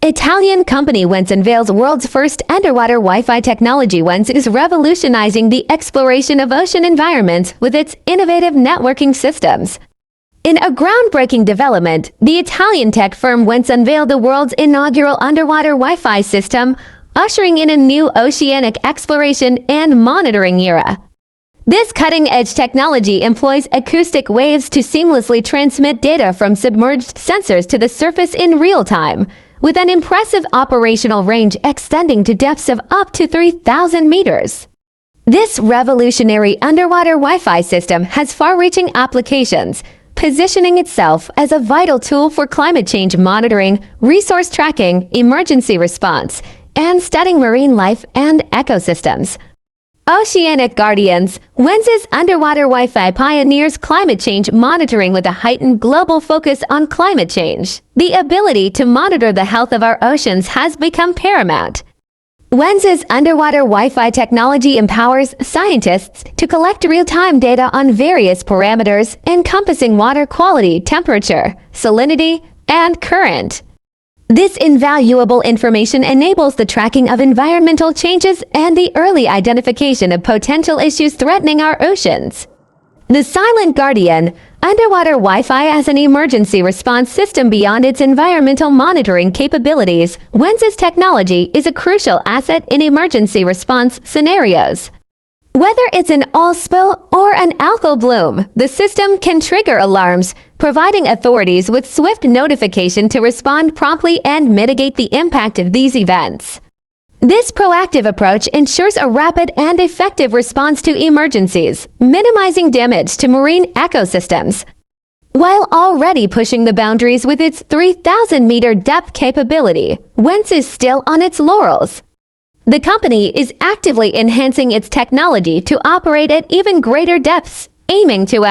Italian company WSense unveils world's first underwater Wi-Fi technology. WSense is revolutionizing the exploration of ocean environments with its innovative networking systems. In a groundbreaking development, the Italian tech firm WSense unveiled the world's inaugural underwater Wi-Fi system, ushering in a new oceanic exploration and monitoring era. This cutting-edge technology employs acoustic waves to seamlessly transmit data from submerged sensors to the surface in real time, with an impressive operational range extending to depths of up to 3,000 meters. This revolutionary underwater Wi-Fi system has far-reaching applications, positioning itself as a vital tool for climate change monitoring, resource tracking, emergency response, and studying marine life and ecosystems. Oceanic Guardians, WSense's underwater Wi-Fi pioneers climate change monitoring with a heightened global focus on climate change. The ability to monitor the health of our oceans has become paramount. WSense's underwater Wi-Fi technology empowers scientists to collect real-time data on various parameters encompassing water quality, temperature, salinity, and current. This invaluable information enables the tracking of environmental changes and the early identification of potential issues threatening our oceans. The Silent Guardian, underwater Wi-Fi as an emergency response system. Beyond its environmental monitoring capabilities, WSense's technology is a crucial asset in emergency response scenarios. Whether it's an oil spill or an algal bloom, the system can trigger alarms, providing authorities with swift notification to respond promptly and mitigate the impact of these events. This proactive approach ensures a rapid and effective response to emergencies, minimizing damage to marine ecosystems. While already pushing the boundaries with its 3,000-meter depth capability, WSense is still on its laurels. The company is actively enhancing its technology to operate at even greater depths, aiming to